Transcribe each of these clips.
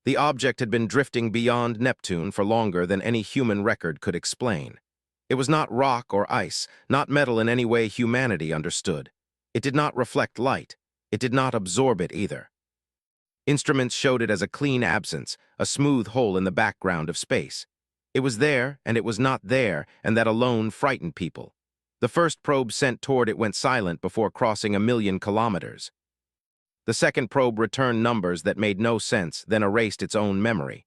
The object had been drifting beyond Neptune for longer than any human record could explain. It was not rock or ice, not metal in any way humanity understood. It did not reflect light. It did not absorb it either. Instruments showed it as a clean absence, a smooth hole in the background of space. It was there, and it was not there, and that alone frightened people. The first probe sent toward it went silent before crossing 1,000,000 kilometers. The second probe returned numbers that made no sense, then erased its own memory.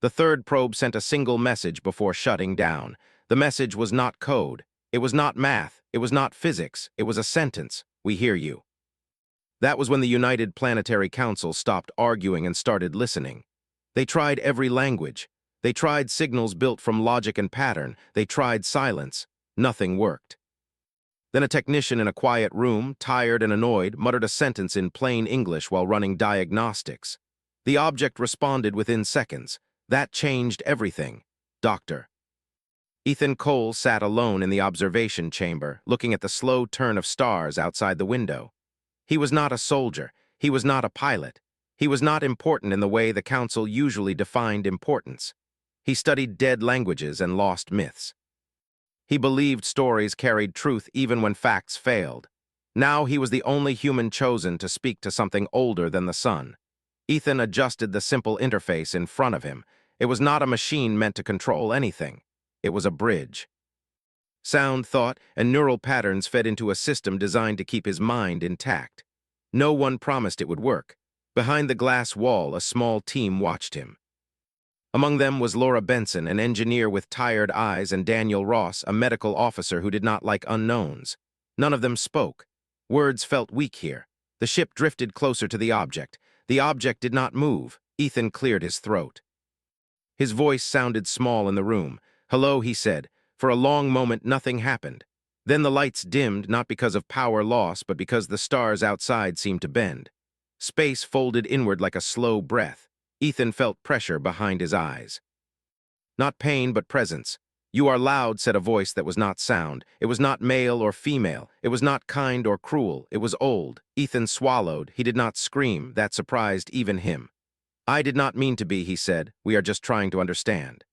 The third probe sent a single message before shutting down. The message was not code. It was not math. It was not physics. It was a sentence. We hear you. That was when the United Planetary Council stopped arguing and started listening. They tried every language. They tried signals built from logic and pattern. They tried silence. Nothing worked. Then a technician in a quiet room, tired and annoyed, muttered a sentence in plain English while running diagnostics. The object responded within seconds. That changed everything. Doctor. Ethan Cole sat alone in the observation chamber, looking at the slow turn of stars outside the window. He was not a soldier. He was not a pilot. He was not important in the way the Council usually defined importance. He studied dead languages and lost myths. He believed stories carried truth even when facts failed. Now he was the only human chosen to speak to something older than the sun. Ethan adjusted the simple interface in front of him. It was not a machine meant to control anything. It was a bridge. Sound, thought, and neural patterns fed into a system designed to keep his mind intact. No one promised it would work. Behind the glass wall, a small team watched him. Among them was Laura Benson, an engineer with tired eyes, and Daniel Ross, a medical officer who did not like unknowns. None of them spoke. Words felt weak here. The ship drifted closer to the object. The object did not move. Ethan cleared his throat. His voice sounded small in the room. "Hello," he said. For a long moment, nothing happened. Then the lights dimmed, not because of power loss, but because the stars outside seemed to bend. Space folded inward like a slow breath. Ethan felt pressure behind his eyes. Not pain, but presence. "You are loud," said a voice that was not sound. It was not male or female. It was not kind or cruel. It was old. Ethan swallowed. He did not scream. That surprised even him. "I did not mean to be," he said. "We are just trying to understand."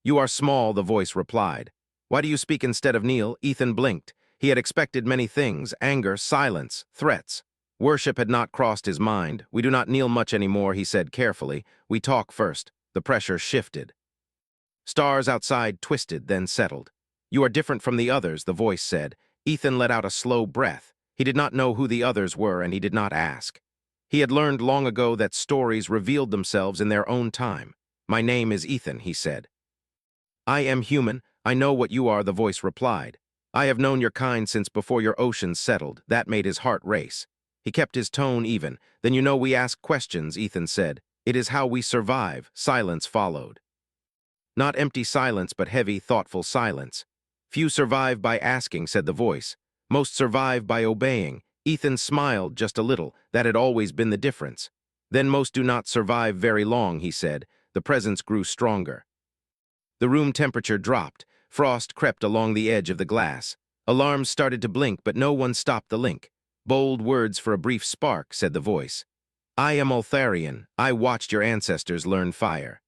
"You are small," the voice replied. "Why do you speak instead of kneel?" Ethan blinked. He had expected many things: anger, silence, threats. Worship had not crossed his mind. "We do not kneel much anymore," he said carefully. "We talk first." The pressure shifted. Stars outside twisted, then settled. "You are different from the others," the voice said. Ethan let out a slow breath. He did not know who the others were, and he did not ask. He had learned long ago that stories revealed themselves in their own time. "My name is Ethan," he said. "I am human. I know what you are," the voice replied. "I have known your kind since before your oceans settled." That made his heart race. He kept his tone even. "Then you know we ask questions," Ethan said. "It is how we survive." Silence followed. Not empty silence, but heavy, thoughtful silence. "Few survive by asking," said the voice. "Most survive by obeying." Ethan smiled just a little. That had always been the difference. "Then most do not survive very long," he said. The presence grew stronger. The room temperature dropped. Frost crept along the edge of the glass. Alarms started to blink, but no one stopped the link. "Bold words for a brief spark," said the voice. "I am Ultharian. I watched your ancestors learn fire.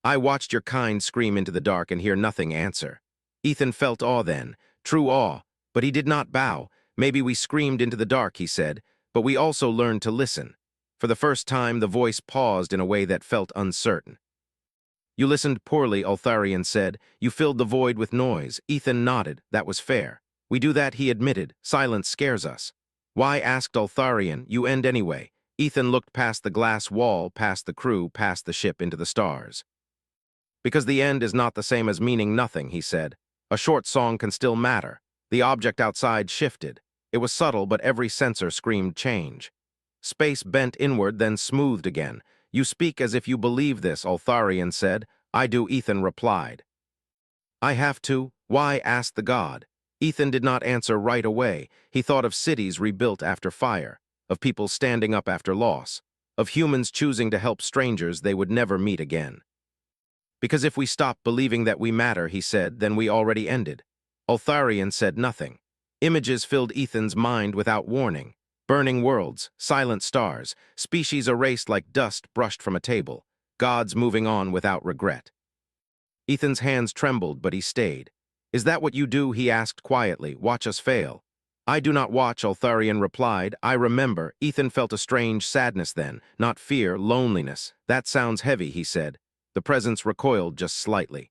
I watched your kind scream into the dark and hear nothing answer." Ethan felt awe then, true awe, but he did not bow. "Maybe we screamed into the dark," he said, "but we also learned to listen." For the first time, the voice paused in a way that felt uncertain. "You listened poorly," Ultharian said. "You filled the void with noise." Ethan nodded. That was fair. "We do that," he admitted. "Silence scares us." "Why?" asked Ultharian. "You end anyway." Ethan looked past the glass wall, past the crew, past the ship into the stars. "Because the end is not the same as meaning nothing," he said. "A short song can still matter." The object outside shifted. It was subtle, but every sensor screamed change. Space bent inward, then smoothed again. "You speak as if you believe this," Ultharian said. "I do," Ethan replied. "I have to." "Why?" asked the god. Ethan did not answer right away. He thought of cities rebuilt after fire, of people standing up after loss, of humans choosing to help strangers they would never meet again. "Because if we stop believing that we matter," he said, "then we already ended." Ultharian said nothing. Images filled Ethan's mind without warning. Burning worlds, silent stars, species erased like dust brushed from a table, gods moving on without regret. Ethan's hands trembled, but he stayed. "Is that what you do?" he asked quietly. "Watch us fail." "I do not watch," Ultharion replied. "I remember." Ethan felt a strange sadness then, not fear, loneliness. "That sounds heavy," he said. The presence recoiled just slightly.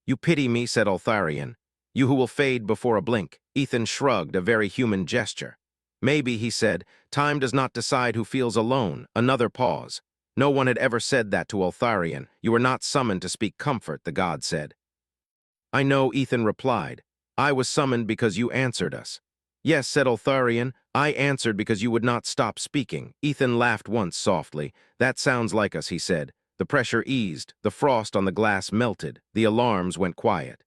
"You pity me," said Ultharion. "You who will fade before a blink." Ethan shrugged, a very human gesture. "Maybe," he said, "time does not decide who feels alone." Another pause. No one had ever said that to Ultharion. "You were not summoned to speak comfort," the god said. "I know," Ethan replied. "I was summoned because you answered us." "Yes," said Ultharion, "I answered because you would not stop speaking." Ethan laughed once softly. "That sounds like us," he said. The pressure eased, the frost on the glass melted, the alarms went quiet.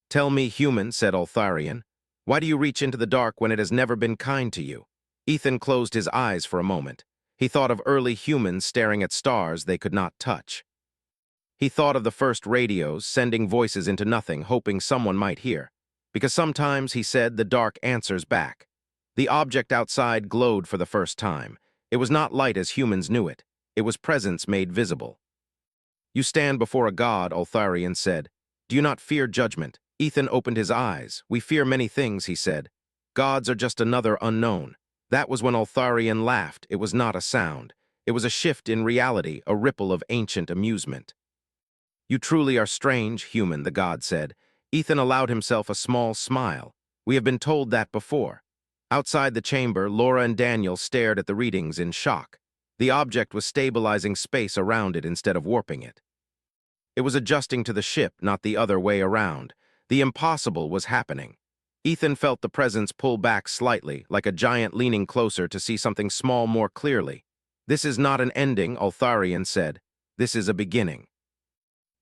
"Tell me, human," said Ultharion, "why do you reach into the dark when it has never been kind to you?" Ethan closed his eyes for a moment. He thought of early humans staring at stars they could not touch. He thought of the first radios sending voices into nothing, hoping someone might hear. Because sometimes, he said, the dark answers back. The object outside glowed for the first time. It was not light as humans knew it. It was presence made visible. "You stand before a god," Ultharion said. "Do you not fear judgment?" Ethan opened his eyes. "We fear many things," he said. "Gods are just another unknown." That was when Ultharion laughed. It was not a sound. It was a shift in reality, a ripple of ancient amusement. "You truly are strange, human," the god said. Ethan allowed himself a small smile. "We have been told that before." Outside the chamber, Laura and Daniel stared at the readings in shock. The object was stabilizing space around it instead of warping it. It was adjusting to the ship, not the other way around. The impossible was happening. Ethan felt the presence pull back slightly, like a giant leaning closer to see something small more clearly. "This is not an ending," Ultharion said. "This is a beginning."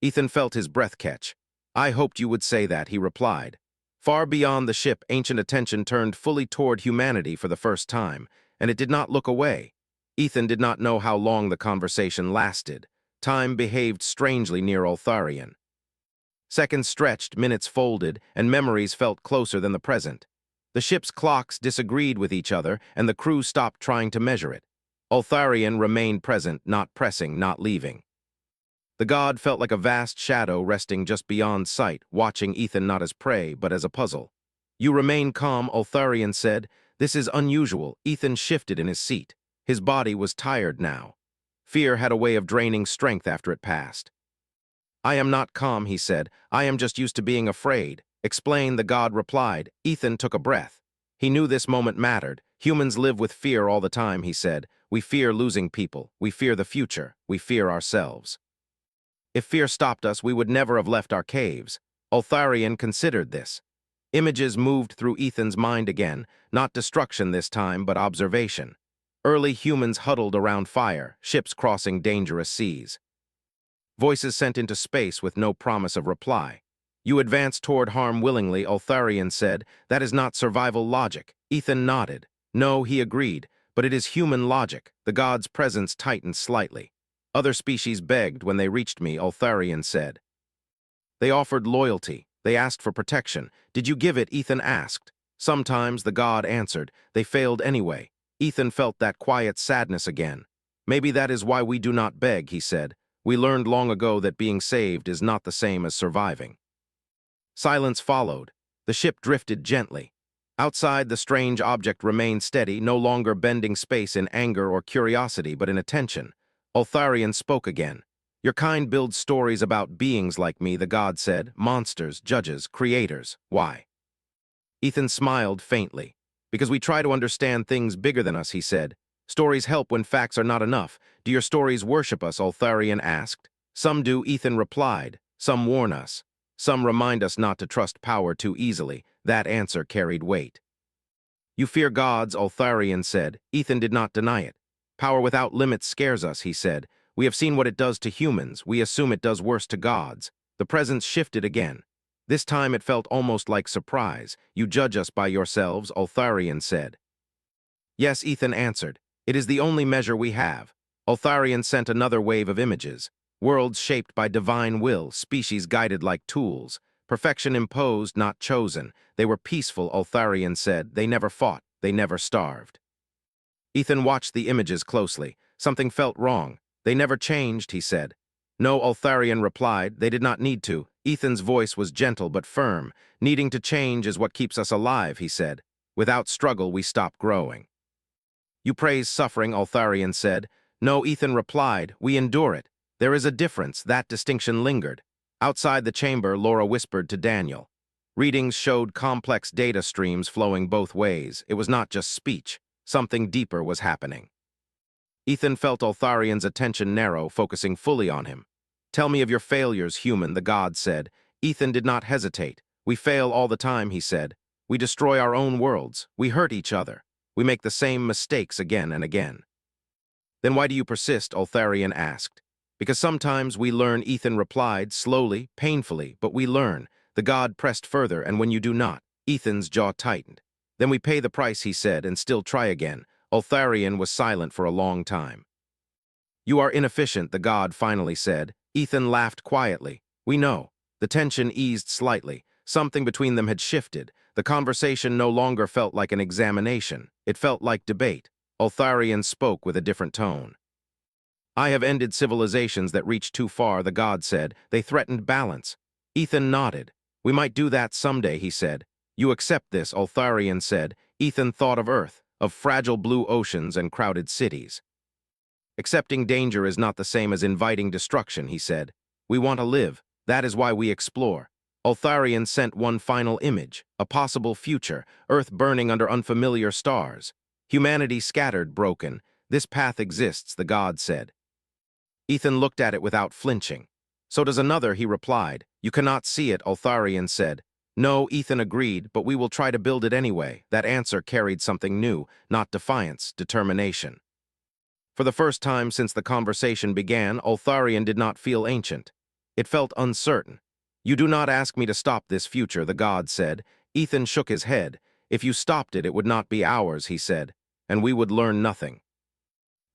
Ethan felt his breath catch. "I hoped you would say that," he replied. Far beyond the ship, ancient attention turned fully toward humanity for the first time, and it did not look away. Ethan did not know how long the conversation lasted. Time behaved strangely near Ultharion. Seconds stretched, minutes folded, and memories felt closer than the present. The ship's clocks disagreed with each other, and the crew stopped trying to measure it. Ultharion remained present, not pressing, not leaving. The god felt like a vast shadow resting just beyond sight, watching Ethan not as prey, but as a puzzle. "You remain calm," Ultharion said. "This is unusual." Ethan shifted in his seat. His body was tired now. Fear had a way of draining strength after it passed. "I am not calm," he said. "I am just used to being afraid." "Explain," the god replied. Ethan took a breath. He knew this moment mattered. "Humans live with fear all the time," he said. "We fear losing people. We fear the future. We fear ourselves. If fear stopped us, we would never have left our caves." Ultharion considered this. Images moved through Ethan's mind again, not destruction this time, but observation. Early humans huddled around fire, ships crossing dangerous seas. Voices sent into space with no promise of reply. "You advance toward harm willingly," Ultharion said. "That is not survival logic." Ethan nodded. "No," he agreed, "but it is human logic." The god's presence tightened slightly. "Other species begged when they reached me," Ultharion said. "They offered loyalty. They asked for protection. Did you give it?" Ethan asked. "Sometimes," the god answered. "They failed anyway." Ethan felt that quiet sadness again. "Maybe that is why we do not beg," he said. "We learned long ago that being saved is not the same as surviving." Silence followed. The ship drifted gently. Outside, the strange object remained steady, no longer bending space in anger or curiosity, but in attention. Ultharion spoke again. "Your kind builds stories about beings like me," the god said. "Monsters, judges, creators. Why?" Ethan smiled faintly. "Because we try to understand things bigger than us," he said. "Stories help when facts are not enough." "Do your stories worship us?" Ultharion asked. "Some do," Ethan replied. "Some warn us. Some remind us not to trust power too easily." That answer carried weight. "You fear gods," Ultharion said. Ethan did not deny it. "Power without limits scares us," he said. "We have seen what it does to humans. We assume it does worse to gods." The presence shifted again. This time it felt almost like surprise. "You judge us by yourselves," Ultharion said. "Yes," Ethan answered. "It is the only measure we have." Ultharion sent another wave of images. Worlds shaped by divine will, species guided like tools. Perfection imposed, not chosen. They were peaceful, Ultharion said. They never fought. They never starved. Ethan watched the images closely. Something felt wrong. They never changed, he said. No, Altharian replied. They did not need to. Ethan's voice was gentle but firm. Needing to change is what keeps us alive, he said. Without struggle, we stop growing. You praise suffering, Altharian said. No, Ethan replied. We endure it. There is a difference. That distinction lingered. Outside the chamber, Laura whispered to Daniel. Readings showed complex data streams flowing both ways. It was not just speech. Something deeper was happening. Ethan felt Altharian's attention narrow, focusing fully on him. Tell me of your failures, human, the god said. Ethan did not hesitate. We fail all the time, he said. We destroy our own worlds. We hurt each other. We make the same mistakes again and again. Then why do you persist, Altharian asked. Because sometimes we learn, Ethan replied, slowly, painfully, but we learn. The god pressed further, and when you do not, Ethan's jaw tightened. Then we pay the price, he said, and still try again. Altharian was silent for a long time. You are inefficient, the god finally said. Ethan laughed quietly. We know. The tension eased slightly. Something between them had shifted. The conversation no longer felt like an examination. It felt like debate. Altharian spoke with a different tone. I have ended civilizations that reached too far, the god said. They threatened balance. Ethan nodded. We might do that someday, he said. You accept this, Altharian said. Ethan thought of Earth, of fragile blue oceans and crowded cities. Accepting danger is not the same as inviting destruction, he said. We want to live. That is why we explore. Altharian sent one final image, a possible future, Earth burning under unfamiliar stars. Humanity scattered, broken. This path exists, the god said. Ethan looked at it without flinching. So does another, he replied. You cannot see it, Altharian said. No, Ethan agreed, but we will try to build it anyway. That answer carried something new, not defiance, determination. For the first time since the conversation began, Altharian did not feel ancient. It felt uncertain. You do not ask me to stop this future, the god said. Ethan shook his head. If you stopped it, it would not be ours, he said, and we would learn nothing.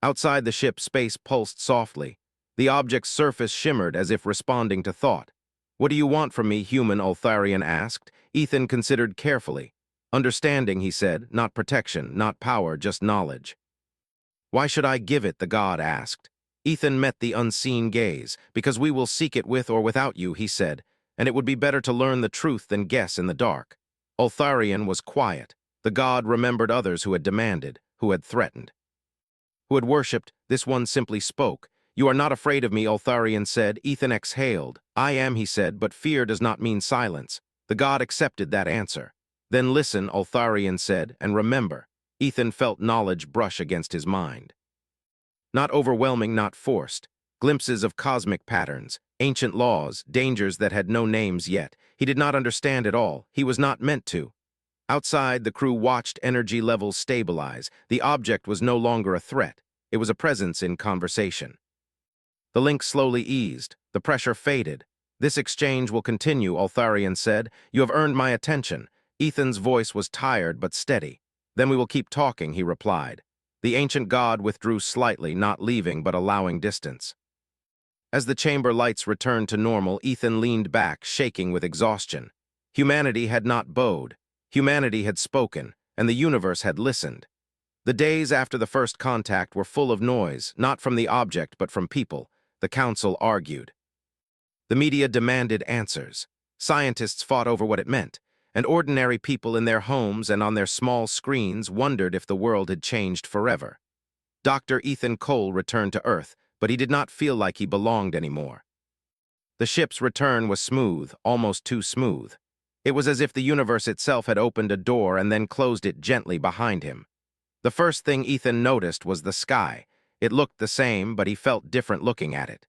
Outside the ship, space pulsed softly. The object's surface shimmered as if responding to thought. What do you want from me, human, Altharian asked. Ethan considered carefully. Understanding, he said, not protection, not power, just knowledge. Why should I give it, the god asked. Ethan met the unseen gaze. Because we will seek it with or without you, he said, and it would be better to learn the truth than guess in the dark. Altharian was quiet. The god remembered others who had demanded, who had threatened, who had worshipped. This one simply spoke. You are not afraid of me, Altharian said. Ethan exhaled. I am, he said, but fear does not mean silence. The god accepted that answer. Then listen, Altharian said, and remember. Ethan felt knowledge brush against his mind. Not overwhelming, not forced. Glimpses of cosmic patterns, ancient laws, dangers that had no names yet. He did not understand it all. He was not meant to. Outside, the crew watched energy levels stabilize. The object was no longer a threat. It was a presence in conversation. The link slowly eased. The pressure faded. This exchange will continue, Altharian said. You have earned my attention. Ethan's voice was tired but steady. Then we will keep talking, he replied. The ancient god withdrew slightly, not leaving but allowing distance. As the chamber lights returned to normal, Ethan leaned back, shaking with exhaustion. Humanity had not bowed. Humanity had spoken, and the universe had listened. The days after the first contact were full of noise, not from the object but from people. The council argued. The media demanded answers. Scientists fought over what it meant, and ordinary people in their homes and on their small screens wondered if the world had changed forever. Dr. Ethan Cole returned to Earth, but he did not feel like he belonged anymore. The ship's return was smooth, almost too smooth. It was as if the universe itself had opened a door and then closed it gently behind him. The first thing Ethan noticed was the sky. It looked the same, but he felt different looking at it.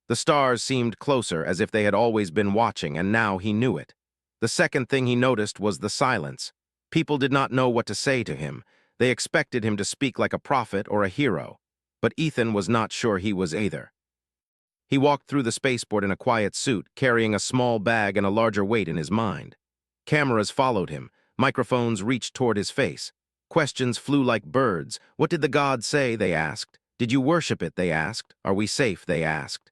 The stars seemed closer, as if they had always been watching, and now he knew it. The second thing he noticed was the silence. People did not know what to say to him. They expected him to speak like a prophet or a hero, but Ethan was not sure he was either. He walked through the spaceport in a quiet suit, carrying a small bag and a larger weight in his mind. Cameras followed him. Microphones reached toward his face. Questions flew like birds. What did the god say, they asked. Did you worship it, they asked. Are we safe, they asked.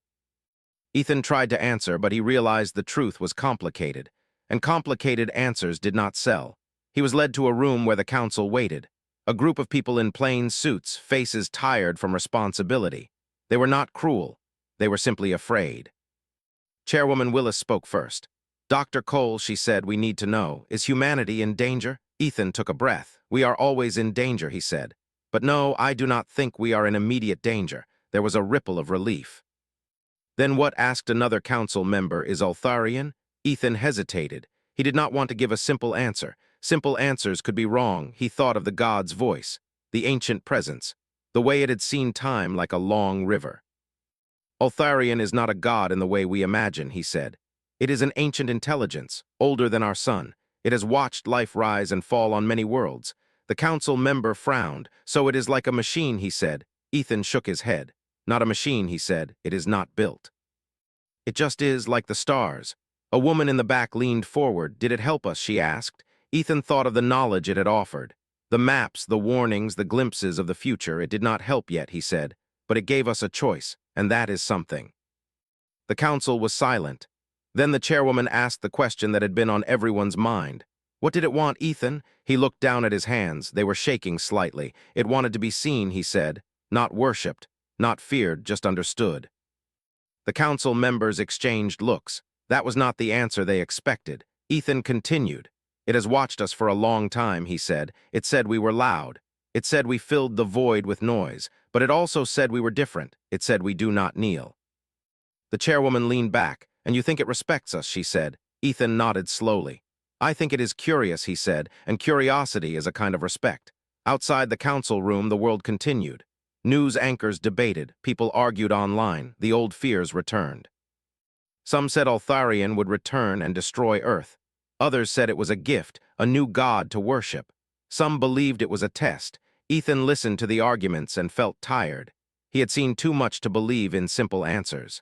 Ethan tried to answer, but he realized the truth was complicated, and complicated answers did not sell. He was led to a room where the council waited. A group of people in plain suits, faces tired from responsibility. They were not cruel. They were simply afraid. Chairwoman Willis spoke first. "Dr. Cole," she said, "we need to know. Is humanity in danger?" Ethan took a breath. "We are always in danger," he said. "But no, I do not think we are in immediate danger." There was a ripple of relief. "Then what?" asked another council member. "Is Altharian?" Ethan hesitated. He did not want to give a simple answer. Simple answers could be wrong. He thought of the god's voice, the ancient presence, the way it had seen time like a long river. "Altharian is not a god in the way we imagine," he said. "It is an ancient intelligence, older than our sun. It has watched life rise and fall on many worlds." The council member frowned. "So it is like a machine," he said. Ethan shook his head. "Not a machine," he said. "It is not built. It just is like the stars." A woman in the back leaned forward. "Did it help us?" she asked. Ethan thought of the knowledge it had offered. The maps, the warnings, the glimpses of the future. "It did not help yet," he said. "But it gave us a choice, and that is something." The council was silent. Then the chairwoman asked the question that had been on everyone's mind. "What did it want, Ethan?" He looked down at his hands. They were shaking slightly. "It wanted to be seen," he said. "Not worshipped, not feared, just understood." The council members exchanged looks. That was not the answer they expected. Ethan continued. "It has watched us for a long time," he said. "It said we were loud. It said we filled the void with noise. But it also said we were different. It said we do not kneel." The chairwoman leaned back. "And you think it respects us?" she said. Ethan nodded slowly. "I think it is curious," he said, "and curiosity is a kind of respect." Outside the council room, the world continued. News anchors debated, people argued online, the old fears returned. Some said Altharian would return and destroy Earth. Others said it was a gift, a new god to worship. Some believed it was a test. Ethan listened to the arguments and felt tired. He had seen too much to believe in simple answers.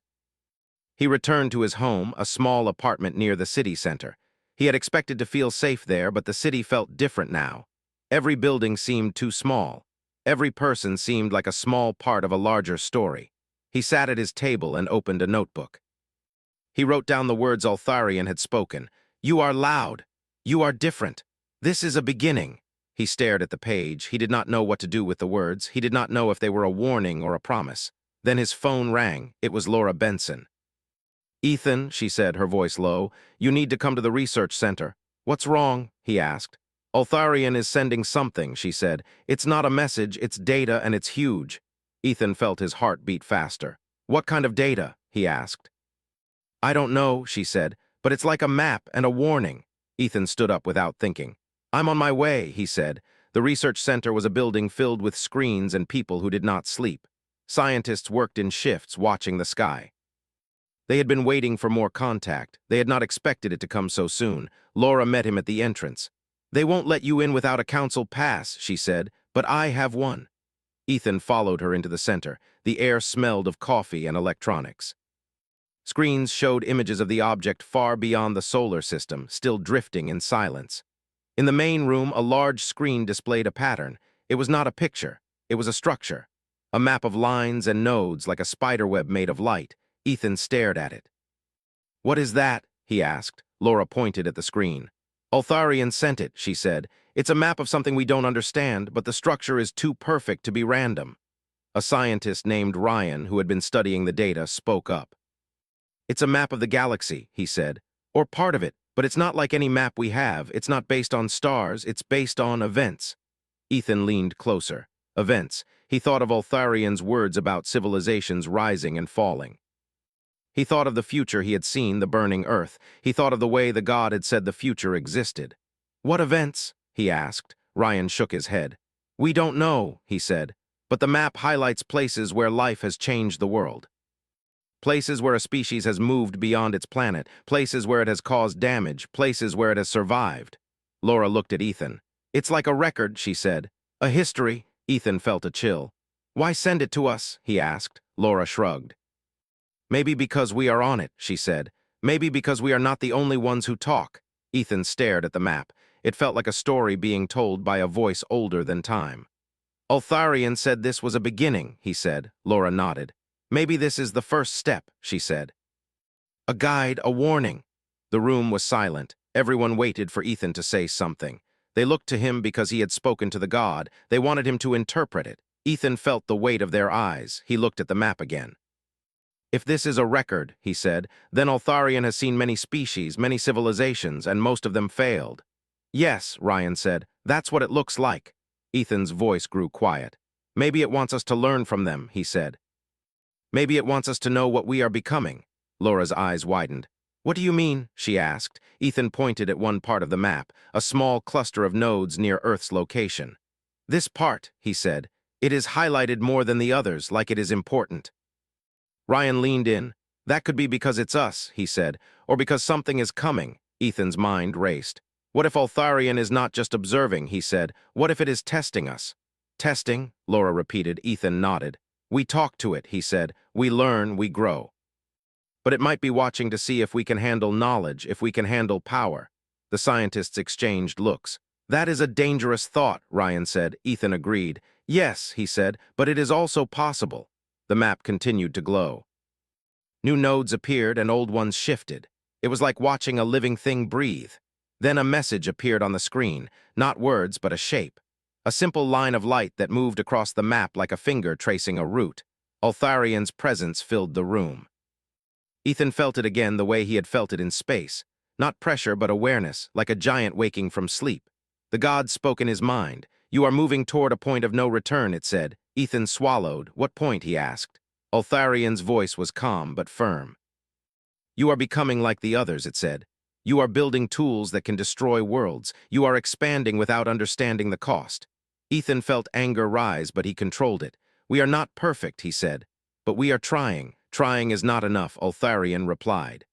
He returned to his home, a small apartment near the city center. He had expected to feel safe there, but the city felt different now. Every building seemed too small. Every person seemed like a small part of a larger story. He sat at his table and opened a notebook. He wrote down the words Altharian had spoken. "You are loud. You are different. This is a beginning." He stared at the page. He did not know what to do with the words. He did not know if they were a warning or a promise. Then his phone rang. It was Laura Benson. "Ethan," she said, her voice low, "you need to come to the research center." "What's wrong?" he asked. "Altharian is sending something," she said. "It's not a message, it's data, and it's huge." Ethan felt his heart beat faster. "What kind of data?" he asked. "I don't know," she said, "but it's like a map and a warning." Ethan stood up without thinking. "I'm on my way," he said. The research center was a building filled with screens and people who did not sleep. Scientists worked in shifts, watching the sky. They had been waiting for more contact. They had not expected it to come so soon. Laura met him at the entrance. "They won't let you in without a council pass," she said, "but I have one." Ethan followed her into the center. The air smelled of coffee and electronics. Screens showed images of the object far beyond the solar system, still drifting in silence. In the main room, a large screen displayed a pattern. It was not a picture. It was a structure. A map of lines and nodes like a spiderweb made of light. Ethan stared at it. "What is that?" he asked. Laura pointed at the screen. "Altharian sent it," she said. "It's a map of something we don't understand, but the structure is too perfect to be random." A scientist named Ryan, who had been studying the data, spoke up. "It's a map of the galaxy," he said, "or part of it, but it's not like any map we have. It's not based on stars, it's based on events." Ethan leaned closer. Events. He thought of Altharian's words about civilizations rising and falling. He thought of the future he had seen, the burning Earth. He thought of the way the god had said the future existed. "What events?" he asked. Ryan shook his head. "We don't know," he said, "but the map highlights places where life has changed the world. Places where a species has moved beyond its planet, places where it has caused damage, places where it has survived." Laura looked at Ethan. "It's like a record," she said. "A history." Ethan felt a chill. "Why send it to us?" he asked. Laura shrugged. "Maybe because we are on it," she said. "Maybe because we are not the only ones who talk." Ethan stared at the map. It felt like a story being told by a voice older than time. "Altharian said this was a beginning," he said. Laura nodded. "Maybe this is the first step," she said. "A guide, a warning." The room was silent. Everyone waited for Ethan to say something. They looked to him because he had spoken to the god. They wanted him to interpret it. Ethan felt the weight of their eyes. He looked at the map again. If this is a record, he said, then Altharion has seen many species, many civilizations, and most of them failed. Yes, Ryan said, that's what it looks like. Ethan's voice grew quiet. Maybe it wants us to learn from them, he said. Maybe it wants us to know what we are becoming. Laura's eyes widened. What do you mean? She asked. Ethan pointed at one part of the map, a small cluster of nodes near Earth's location. This part, he said, it is highlighted more than the others, like it is important. Ryan leaned in. That could be because it's us, he said, or because something is coming. Ethan's mind raced. What if Altharion is not just observing, he said. What if it is testing us? Testing, Laura repeated. Ethan nodded. We talk to it, he said. We learn, we grow. But it might be watching to see if we can handle knowledge, if we can handle power. The scientists exchanged looks. That is a dangerous thought, Ryan said. Ethan agreed. Yes, he said, but it is also possible. The map continued to glow. New nodes appeared and old ones shifted. It was like watching a living thing breathe. Then a message appeared on the screen, not words but a shape. A simple line of light that moved across the map like a finger tracing a route. Altharion's presence filled the room. Ethan felt it again the way he had felt it in space. Not pressure but awareness, like a giant waking from sleep. The god spoke in his mind. You are moving toward a point of no return, it said. Ethan swallowed. What point, he asked. Altharion's voice was calm but firm. You are becoming like the others, it said. You are building tools that can destroy worlds. You are expanding without understanding the cost. Ethan felt anger rise, but he controlled it. We are not perfect, he said. But we are trying. Trying is not enough, Altharion replied.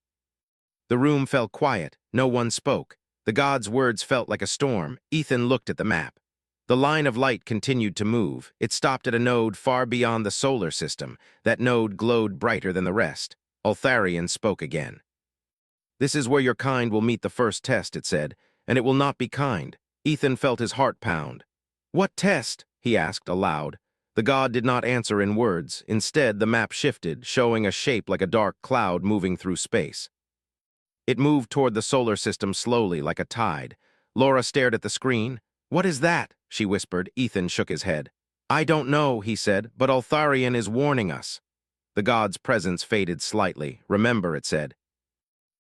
The room fell quiet. No one spoke. The god's words felt like a storm. Ethan looked at the map. The line of light continued to move. It stopped at a node far beyond the solar system. That node glowed brighter than the rest. Altharion spoke again. This is where your kind will meet the first test, it said, and it will not be kind. Ethan felt his heart pound. What test? He asked aloud. The god did not answer in words. Instead, the map shifted, showing a shape like a dark cloud moving through space. It moved toward the solar system slowly, like a tide. Laura stared at the screen. What is that? She whispered. Ethan shook his head. I don't know, he said, but Altharion is warning us. The god's presence faded slightly. Remember, it said.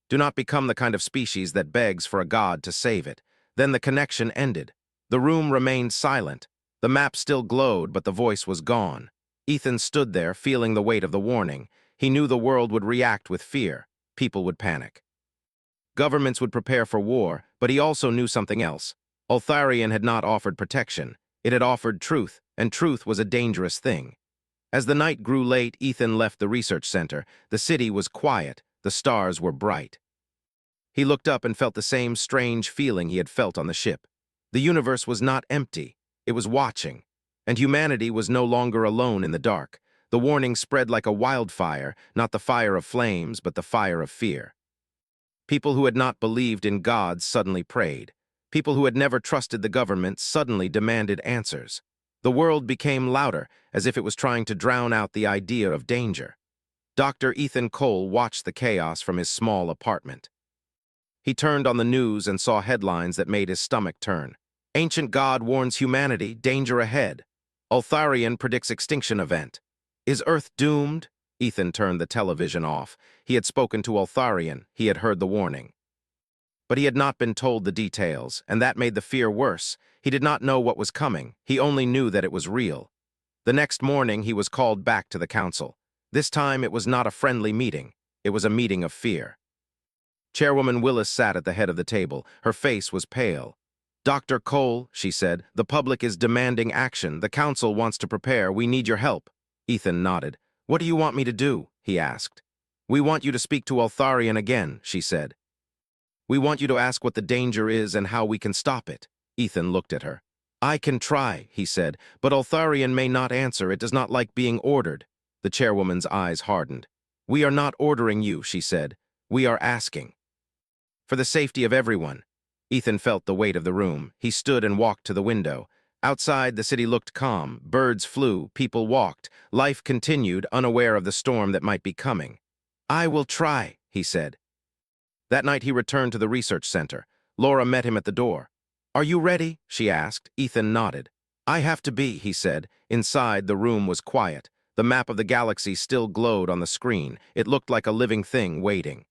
Do not become the kind of species that begs for a god to save it. Then the connection ended. The room remained silent. The map still glowed, but the voice was gone. Ethan stood there, feeling the weight of the warning. He knew the world would react with fear. People would panic. Governments would prepare for war, but he also knew something else. Altharion had not offered protection. It had offered truth, and truth was a dangerous thing. As the night grew late, Ethan left the research center. The city was quiet. The stars were bright. He looked up and felt the same strange feeling he had felt on the ship. The universe was not empty. It was watching. And humanity was no longer alone in the dark. The warning spread like a wildfire, not the fire of flames, but the fire of fear. People who had not believed in gods suddenly prayed. People who had never trusted the government suddenly demanded answers. The world became louder, as if it was trying to drown out the idea of danger. Dr. Ethan Cole watched the chaos from his small apartment. He turned on the news and saw headlines that made his stomach turn. Ancient God warns humanity, danger ahead. Altharion predicts extinction event. Is Earth doomed? Ethan turned the television off. He had spoken to Altharion. He had heard the warning. But he had not been told the details, and that made the fear worse. He did not know what was coming. He only knew that it was real. The next morning, he was called back to the council. This time, it was not a friendly meeting. It was a meeting of fear. Chairwoman Willis sat at the head of the table. Her face was pale. Dr. Cole, she said, the public is demanding action. The council wants to prepare. We need your help. Ethan nodded. What do you want me to do? He asked. We want you to speak to Altharion again, she said. We want you to ask what the danger is and how we can stop it. Ethan looked at her. I can try, he said, but Altharion may not answer. It does not like being ordered. The chairwoman's eyes hardened. We are not ordering you, she said. We are asking. For the safety of everyone. Ethan felt the weight of the room. He stood and walked to the window. Outside, the city looked calm. Birds flew. People walked. Life continued, unaware of the storm that might be coming. I will try, he said. That night he returned to the research center. Laura met him at the door. "Are you ready?" she asked. Ethan nodded. "I have to be," he said. Inside, the room was quiet. The map of the galaxy still glowed on the screen. It looked like a living thing waiting.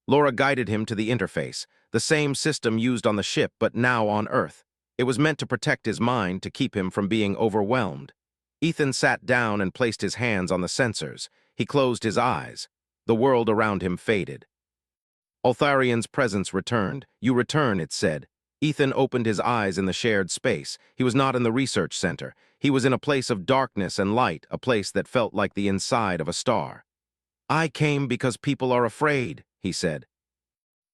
Laura guided him to the interface, the same system used on the ship but now on Earth. It was meant to protect his mind, to keep him from being overwhelmed. Ethan sat down and placed his hands on the sensors. He closed his eyes. The world around him faded. Altharian's presence returned. "You return," it said. Ethan opened his eyes in the shared space. He was not in the research center. He was in a place of darkness and light, a place that felt like the inside of a star. "I came because people are afraid," he said.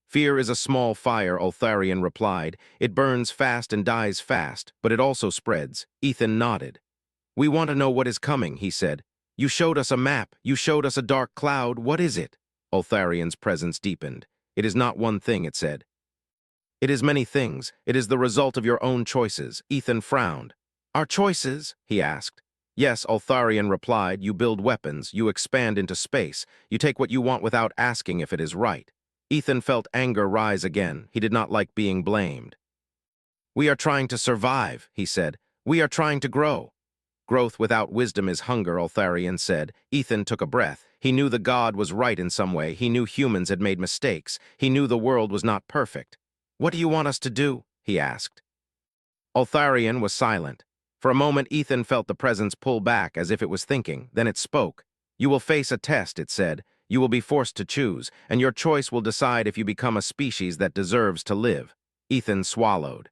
"Fear is a small fire," Altharian replied. "It burns fast and dies fast, but it also spreads." Ethan nodded. "We want to know what is coming," he said. "You showed us a map. You showed us a dark cloud. What is it?" Altharian's presence deepened. "It is not one thing," it said. "It is many things. It is the result of your own choices." Ethan frowned. "Our choices?" he asked. "Yes," Altharian replied. "You build weapons. You expand into space. You take what you want without asking if it is right." Ethan felt anger rise again. He did not like being blamed. "We are trying to survive," he said. "We are trying to grow." "Growth without wisdom is hunger," Altharian said. Ethan took a breath. He knew the god was right in some way. He knew humans had made mistakes. He knew the world was not perfect. "What do you want us to do?" he asked. Altharian was silent. For a moment, Ethan felt the presence pull back as if it was thinking. Then it spoke. "You will face a test," it said. "You will be forced to choose, and your choice will decide if you become a species that deserves to live." Ethan swallowed.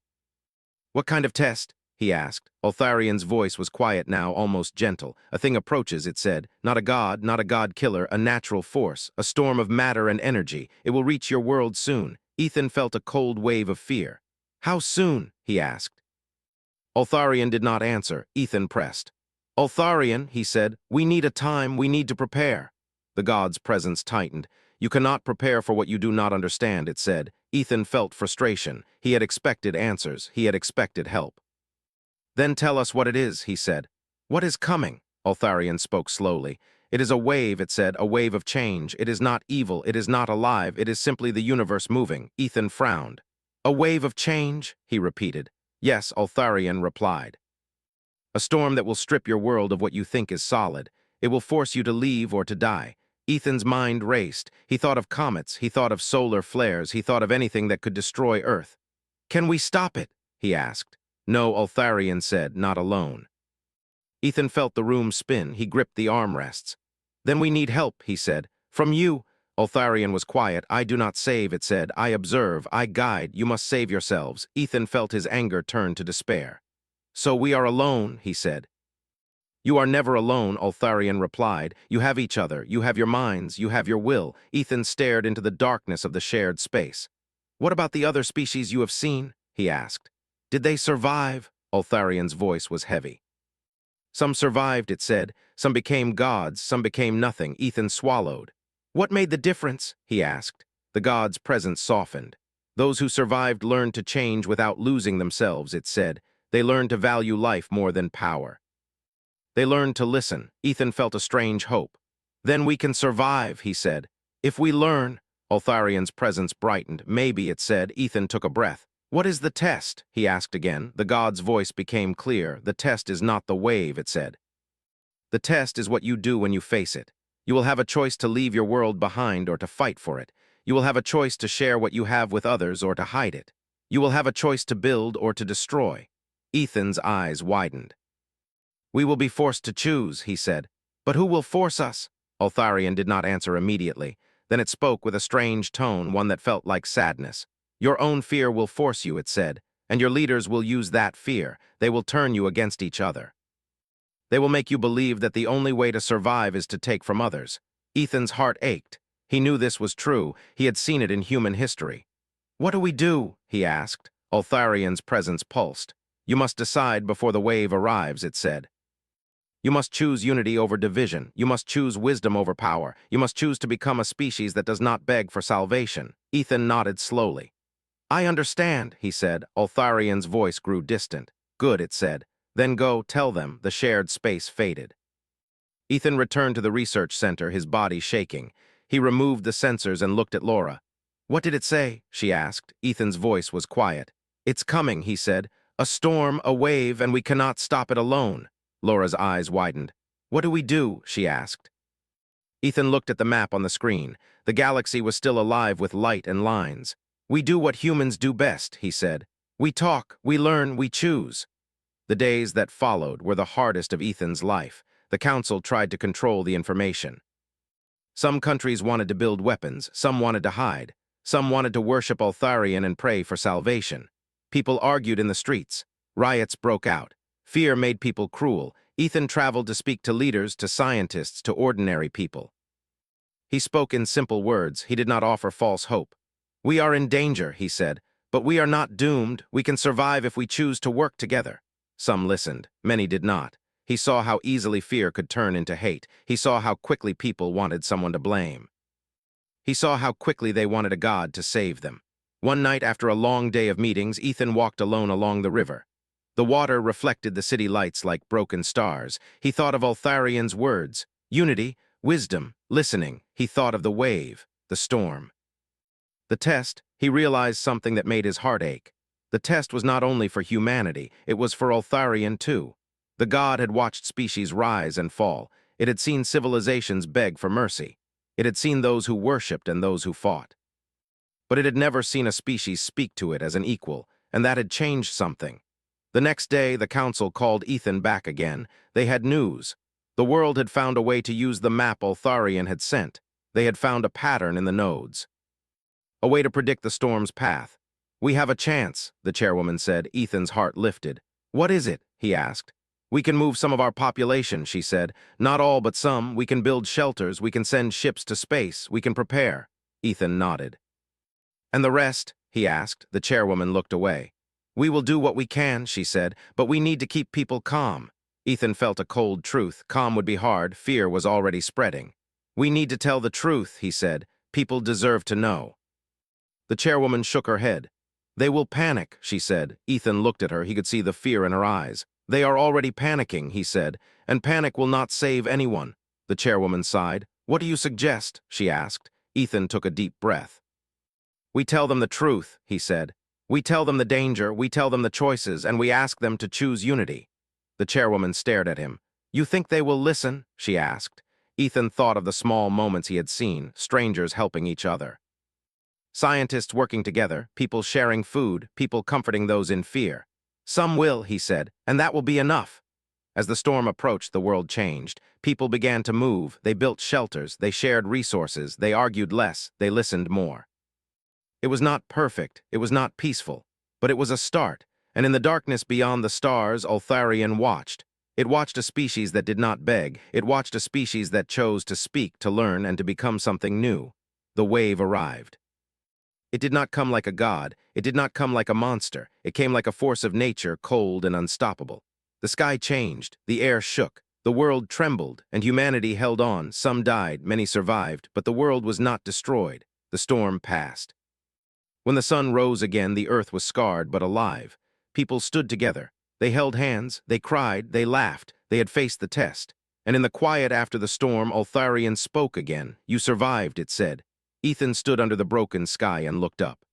"What kind of test?" he asked. Altharian's voice was quiet now, almost gentle. "A thing approaches," it said. "Not a god, not a god-killer, a natural force, a storm of matter and energy. It will reach your world soon." Ethan felt a cold wave of fear. "How soon?" he asked. Altharian did not answer. Ethan pressed. "Altharian," he said, "we need a time. We need to prepare." The god's presence tightened. "You cannot prepare for what you do not understand," it said. Ethan felt frustration. He had expected answers. He had expected help. "Then tell us what it is," he said. "What is coming?" Altharian spoke slowly. "It is a wave," it said, "a wave of change. It is not evil. It is not alive. It is simply the universe moving." Ethan frowned. "A wave of change?" he repeated. "Yes," Altharian replied. "A storm that will strip your world of what you think is solid. It will force you to leave or to die." Ethan's mind raced. He thought of comets. He thought of solar flares. He thought of anything that could destroy Earth. "Can we stop it?" he asked. "No," Altharian said, "not alone." Ethan felt the room spin. He gripped the armrests. "Then we need help," he said. "From you." Altharian was quiet. "I do not save," it said. "I observe. I guide. You must save yourselves." Ethan felt his anger turn to despair. "So we are alone," he said. "You are never alone," Altharian replied. "You have each other. You have your minds. You have your will." Ethan stared into the darkness of the shared space. "What about the other species you have seen?" he asked. "Did they survive?" Altharian's voice was heavy. "Some survived," it said. "Some became gods. Some became nothing." Ethan swallowed. "What made the difference?" he asked. The god's presence softened. "Those who survived learned to change without losing themselves," it said. "They learned to value life more than power. They learned to listen." Ethan felt a strange hope. "Then we can survive," he said. "If we learn." Altharian's presence brightened. "Maybe," it said. Ethan took a breath. "What is the test?" he asked again. The god's voice became clear. "The test is not the wave," it said. "The test is what you do when you face it. You will have a choice to leave your world behind or to fight for it. You will have a choice to share what you have with others or to hide it. You will have a choice to build or to destroy." Ethan's eyes widened. "We will be forced to choose," he said. "But who will force us?" Altharian did not answer immediately. Then it spoke with a strange tone, one that felt like sadness. "Your own fear will force you," it said, "and your leaders will use that fear. They will turn you against each other. They will make you believe that the only way to survive is to take from others." Ethan's heart ached. He knew this was true. He had seen it in human history. "What do we do?" he asked. Altharian's presence pulsed. "You must decide before the wave arrives," it said. "You must choose unity over division. You must choose wisdom over power. You must choose to become a species that does not beg for salvation." Ethan nodded slowly. "I understand," he said. Altharian's voice grew distant. "Good," it said. "Then go, tell them." The shared space faded. Ethan returned to the research center, his body shaking. He removed the sensors and looked at Laura. "What did it say?" she asked. Ethan's voice was quiet. "It's coming," he said. "A storm, a wave, and we cannot stop it alone." Laura's eyes widened. "What do we do?" she asked. Ethan looked at the map on the screen. The galaxy was still alive with light and lines. "We do what humans do best," he said. "We talk, we learn, we choose." The days that followed were the hardest of Ethan's life. The Council tried to control the information. Some countries wanted to build weapons, some wanted to hide, some wanted to worship Altharian and pray for salvation. People argued in the streets. Riots broke out. Fear made people cruel. Ethan traveled to speak to leaders, to scientists, to ordinary people. He spoke in simple words. He did not offer false hope. "We are in danger," he said, "but we are not doomed. We can survive if we choose to work together." Some listened. Many did not. He saw how easily fear could turn into hate. He saw how quickly people wanted someone to blame. He saw how quickly they wanted a god to save them. One night after a long day of meetings, Ethan walked alone along the river. The water reflected the city lights like broken stars. He thought of Altharian's words: unity, wisdom, listening. He thought of the wave, the storm. The test, he realized something that made his heart ache. The test was not only for humanity, it was for Altharian too. The god had watched species rise and fall. It had seen civilizations beg for mercy. It had seen those who worshipped and those who fought. But it had never seen a species speak to it as an equal, and that had changed something. The next day, the council called Ethan back again. They had news. The world had found a way to use the map Altharian had sent. They had found a pattern in the nodes. A way to predict the storm's path. "We have a chance," the chairwoman said. Ethan's heart lifted. "What is it?" he asked. "We can move some of our population," she said. "Not all, but some. We can build shelters. We can send ships to space. We can prepare." Ethan nodded. "And the rest?" he asked. The chairwoman looked away. "We will do what we can," she said, "but we need to keep people calm." Ethan felt a cold truth. Calm would be hard. Fear was already spreading. "We need to tell the truth," he said. "People deserve to know." The chairwoman shook her head. "They will panic," she said. Ethan looked at her. He could see the fear in her eyes. "They are already panicking," he said, "and panic will not save anyone." The chairwoman sighed. "What do you suggest?" she asked. Ethan took a deep breath. "We tell them the truth," he said. "We tell them the danger, we tell them the choices, and we ask them to choose unity." The chairwoman stared at him. "You think they will listen?" she asked. Ethan thought of the small moments he had seen, strangers helping each other. Scientists working together, people sharing food, people comforting those in fear. "Some will," he said, "and that will be enough." As the storm approached, the world changed. People began to move, they built shelters, they shared resources, they argued less, they listened more. It was not perfect, it was not peaceful, but it was a start, and in the darkness beyond the stars, Altharian watched. It watched a species that did not beg, it watched a species that chose to speak, to learn, and to become something new. The wave arrived. It did not come like a god, it did not come like a monster, it came like a force of nature, cold and unstoppable. The sky changed, the air shook, the world trembled, and humanity held on. Some died, many survived, but the world was not destroyed. The storm passed. When the sun rose again, the earth was scarred but alive. People stood together. They held hands, they cried, they laughed, they had faced the test. And in the quiet after the storm, Altharian spoke again. "You survived," it said. Ethan stood under the broken sky and looked up.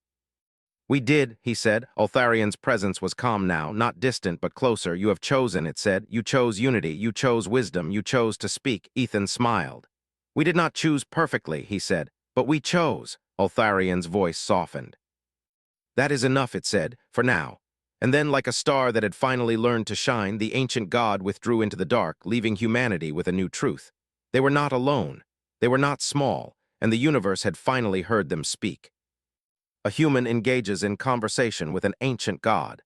"We did," he said. Altharian's presence was calm now, not distant but closer. "You have chosen," it said. "You chose unity, you chose wisdom, you chose to speak." Ethan smiled. "We did not choose perfectly," he said, "but we chose." Altharian's voice softened. "That is enough," it said, "for now." And then, like a star that had finally learned to shine, the ancient god withdrew into the dark, leaving humanity with a new truth. They were not alone. They were not small, and the universe had finally heard them speak. A human engages in conversation with an ancient god.